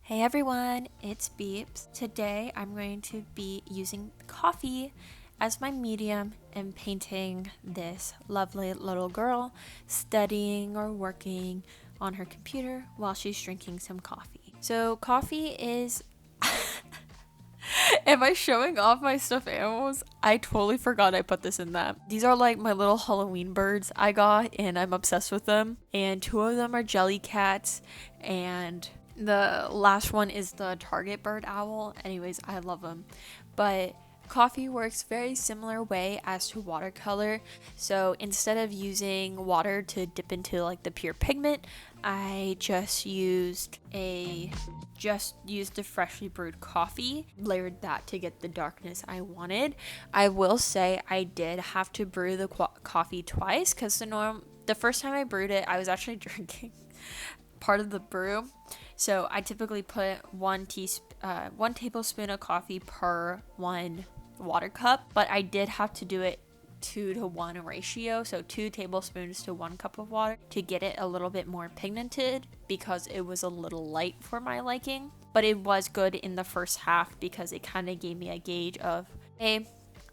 Hey everyone, it's Beeps. Today I'm going to be using coffee as my medium in painting this lovely little girl studying or working on her computer while she's drinking some coffee. So coffee is... Am I showing off my stuffed animals? I totally forgot I put this in that. These are like my little Halloween birds I got and I'm obsessed with them. And two of them are jelly cats and the last one is the target bird owl. Anyways, I love them. But coffee works very similar way as to watercolor. So instead of using water to dip into like the pure pigment, I just used the freshly brewed coffee, layered that to get the darkness I wanted. I will say I did have to brew the coffee twice because the first time I brewed it, I was actually drinking part of the brew. So I typically put one tablespoon of coffee per one water cup, but I did have to do it 2-to-1 ratio, so 2 tablespoons to 1 cup of water to get it a little bit more pigmented because it was a little light for my liking. But it was good in the first half because it kind of gave me a gauge of A,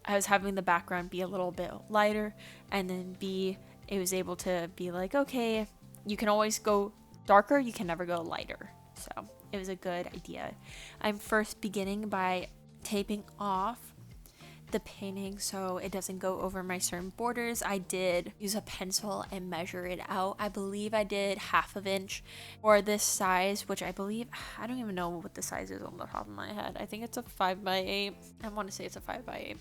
I was having the background be a little bit lighter, and then B, it was able to be like, okay, you can always go darker, you can never go lighter. So it was a good idea. I'm first beginning by taping off the painting so it doesn't go over my certain borders. I did use a pencil and measure it out. I believe I did 1/2 inch for this size, which I don't even know what the size is on the top of my head. I think it's a 5x8. I want to say it's a 5x8.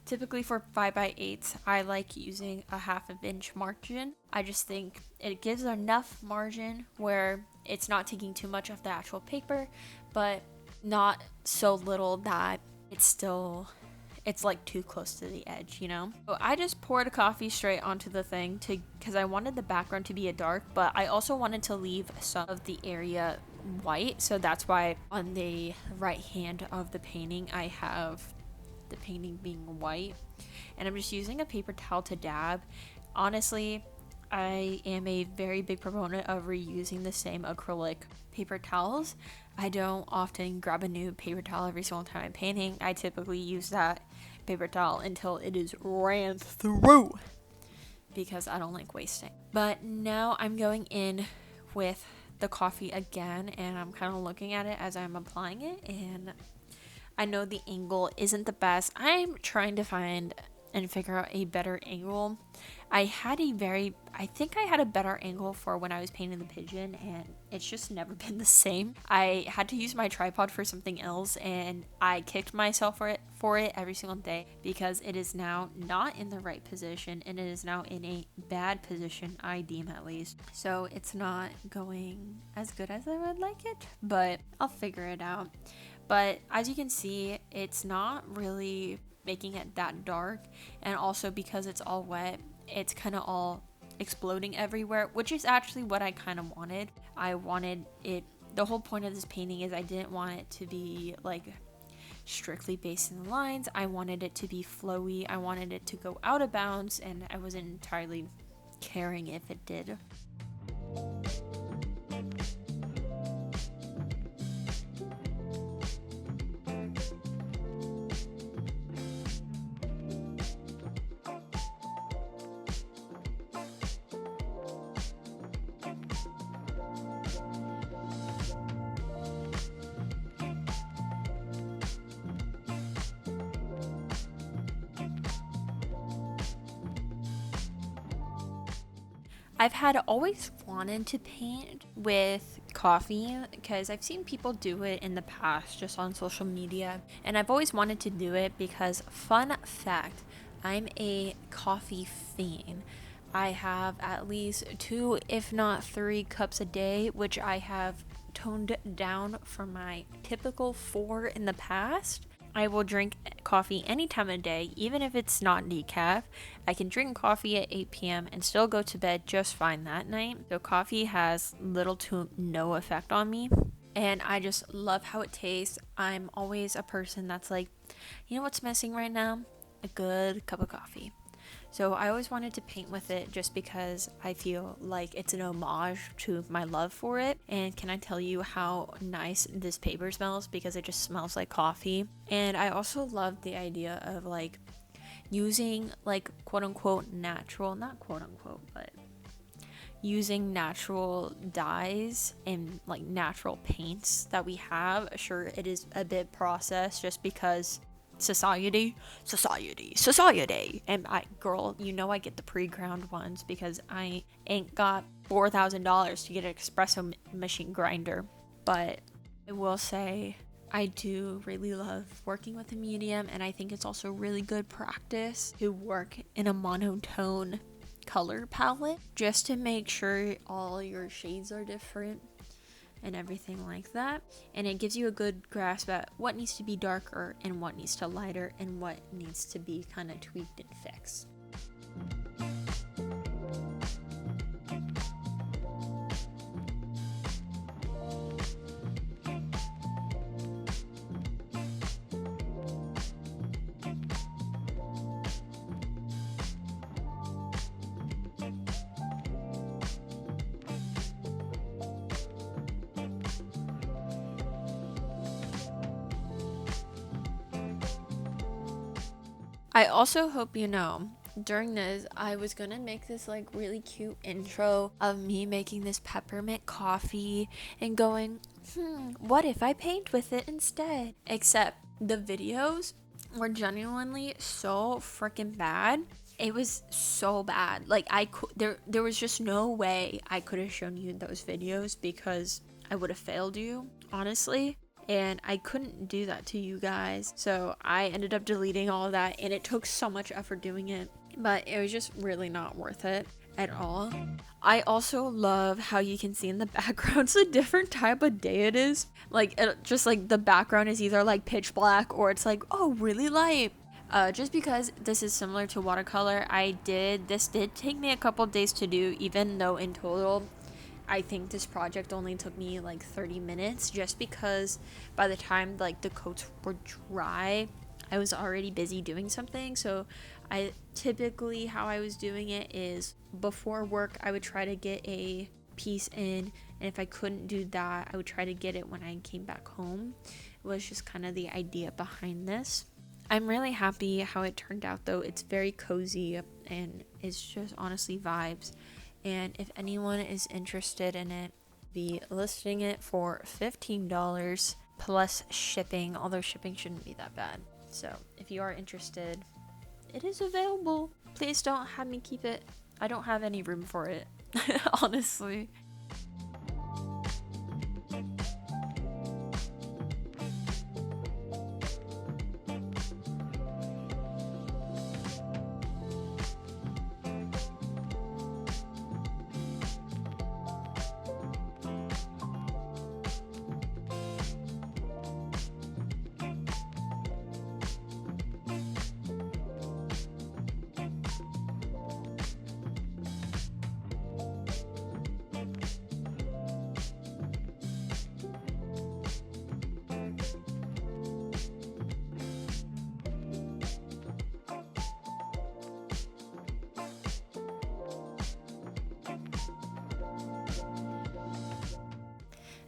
Typically for 5x8s, I like using a 1/2 inch margin. I just think it gives enough margin where it's not taking too much of the actual paper, but not so little that it's like too close to the edge, you know? So I just poured coffee straight onto the thing because I wanted the background to be a dark, but I also wanted to leave some of the area white. So that's why on the right hand of the painting, I have the painting being white. And I'm just using a paper towel to dab. Honestly, I am a very big proponent of reusing the same acrylic paper towels. I don't often grab a new paper towel every single time I'm painting. I typically use that paper towel until it is ran through because I don't like wasting. But now I'm going in with the coffee again and I'm kind of looking at it as I'm applying it, and I know the angle isn't the best. I'm trying to find and figure out a better angle. I think I had a better angle for when I was painting the pigeon, and it's just never been the same. I had to use my tripod for something else, and I kicked myself for it every single day because it is now not in the right position, and it is now in a bad position, I deem at least. So it's not going as good as I would like it, but I'll figure it out. But as you can see, it's not really making it that dark, and also because it's all wet, it's kind of all exploding everywhere, which is actually what I kind of wanted. The whole point of this painting is I didn't want it to be like strictly based in the lines. I wanted it to be flowy. I wanted it to go out of bounds, and I wasn't entirely caring if it did. I've had always wanted to paint with coffee because I've seen people do it in the past just on social media, and I've always wanted to do it because, fun fact, I'm a coffee fiend. I have at least 2 if not 3 cups a day, which I have toned down from my typical 4 in the past. I will drink coffee any time of day, even if it's not decaf. I can drink coffee at 8 p.m. and still go to bed just fine that night. So coffee has little to no effect on me. And I just love how it tastes. I'm always a person that's like, you know what's missing right now? A good cup of coffee. So I always wanted to paint with it just because I feel like it's an homage to my love for it. And can I tell you how nice this paper smells? Because it just smells like coffee. And I also love the idea of like using like quote unquote natural, not quote unquote, but using natural dyes and like natural paints that we have. Sure, it is a bit processed just because society, and girl, you know I get the pre-ground ones because I ain't got $4,000 to get an espresso machine grinder. But I will say I do really love working with a medium, and I think it's also really good practice to work in a monotone color palette just to make sure all your shades are different and everything like that, and it gives you a good grasp at what needs to be darker and what needs to lighter and what needs to be kind of tweaked and fixed. I also hope you know, during this, I was gonna make this like really cute intro of me making this peppermint coffee and going, what if I paint with it instead? Except the videos were genuinely so freaking bad. It was so bad. Like there was just no way I could have shown you those videos because I would have failed you, honestly. And I couldn't do that to you guys, so I ended up deleting all of that, and it took so much effort doing it, but it was just really not worth it at all. I also love how you can see in the background it's a different type of day it is. Like just like the background is either like pitch black or it's like, oh, really light. Just because this is similar to watercolor, this did take me a couple days to do, even though in total I think this project only took me like 30 minutes, just because by the time like the coats were dry, I was already busy doing something. So I typically, how I was doing it is before work I would try to get a piece in, and if I couldn't do that, I would try to get it when I came back home. It was just kind of the idea behind this. I'm really happy how it turned out though. It's very cozy and it's just honestly vibes. And if anyone is interested in it, be listing it for $15 plus shipping, although shipping shouldn't be that bad. So if you are interested, it is available. Please don't have me keep it. I don't have any room for it, honestly.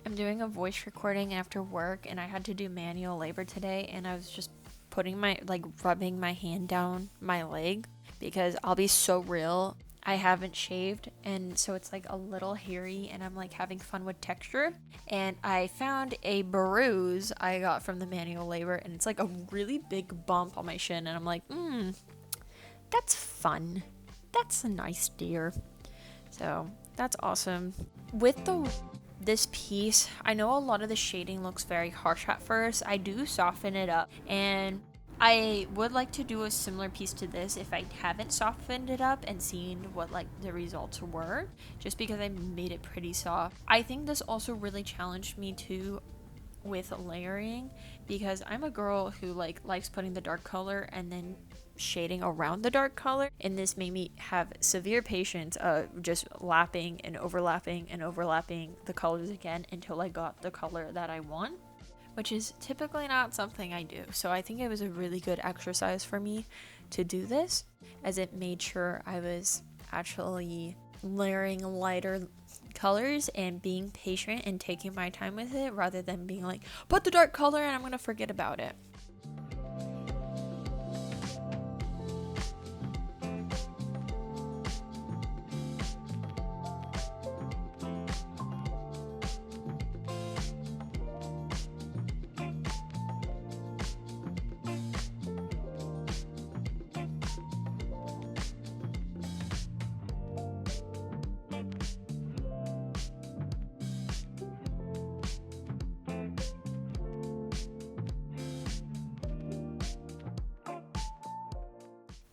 I'm doing a voice recording after work, and I had to do manual labor today, and I was just rubbing my hand down my leg because I'll be so real, I haven't shaved, and so it's like a little hairy, and I'm like having fun with texture. And I found a bruise I got from the manual labor, and it's like a really big bump on my shin, and I'm like, that's fun. That's a nice deer. So that's awesome. With this piece, I know a lot of the shading looks very harsh at first. I do soften it up, and I would like to do a similar piece to this if I haven't softened it up and seen what like the results were, just because I made it pretty soft. I think this also really challenged me too with layering, because I'm a girl who likes putting the dark color and then shading around the dark color, and this made me have severe patience of just overlapping the colors again until I got the color that I want. which is typically not something I do. So I think it was a really good exercise for me to do this, as it made sure I was actually layering lighter colors and being patient and taking my time with it, rather than being like, put the dark color and I'm gonna forget about it.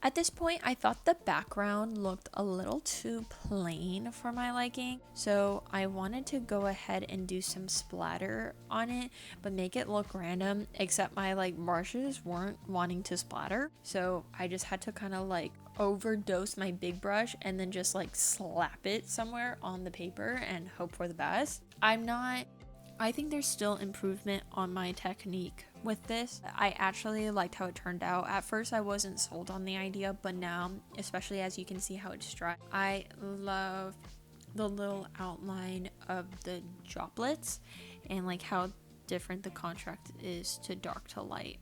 At this point, I thought the background looked a little too plain for my liking, so I wanted to go ahead and do some splatter on it, but make it look random, except my brushes weren't wanting to splatter, so I just had to kind of overdose my big brush and then just slap it somewhere on the paper and hope for the best. I think there's still improvement on my technique with this. I actually liked how it turned out. At first I wasn't sold on the idea, but now, especially as you can see how it's dry, I love the little outline of the droplets and how different the contrast is to dark to light.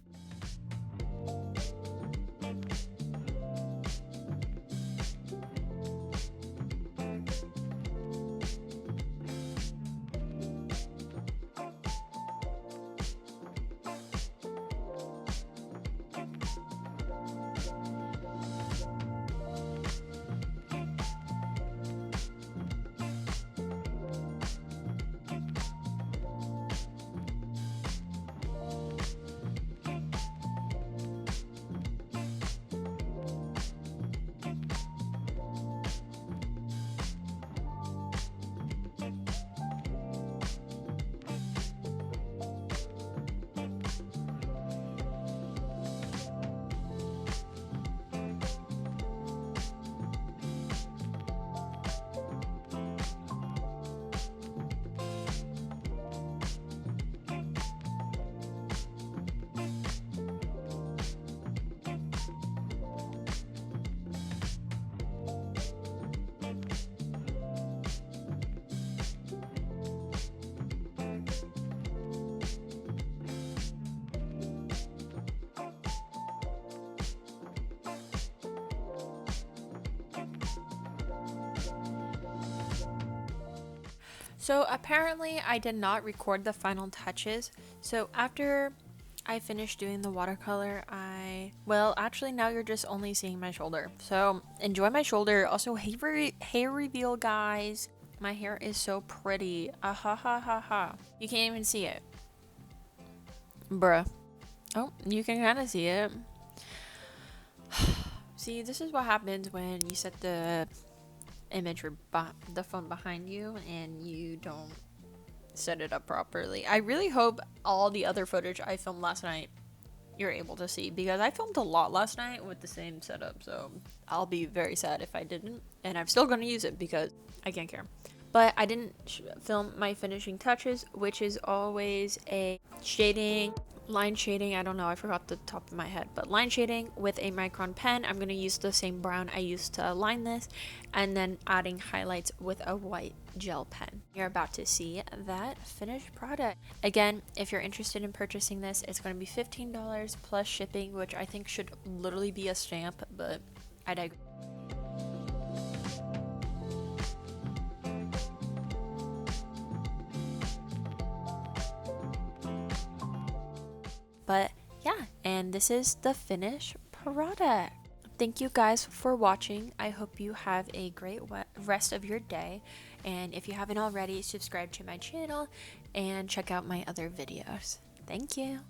So apparently I did not record the final touches. So after I finished doing the watercolor, well, actually now you're just only seeing my shoulder. So enjoy my shoulder. Also, hair reveal, guys. My hair is so pretty. Ah ha ha ha ha. You can't even see it. Bruh. Oh, you can kind of see it. See, this is what happens when you set the image or the phone behind you and you don't set it up properly. I really hope all the other footage I filmed last night you're able to see, because I filmed a lot last night with the same setup, so I'll be very sad if I didn't, and I'm still gonna use it because I can't care. But I didn't film my finishing touches, which is always a line shading, I don't know, I forgot the top of my head, but line shading with a micron pen. I'm going to use the same brown I used to line this, and then adding highlights with a white gel pen. You're about to see that finished product. Again, if you're interested in purchasing this, it's going to be $15 plus shipping, which I think should literally be a stamp, but I digress. But yeah, and this is the finished product. Thank you guys for watching. I hope you have a great rest of your day. And if you haven't already, subscribe to my channel and check out my other videos. Thank you.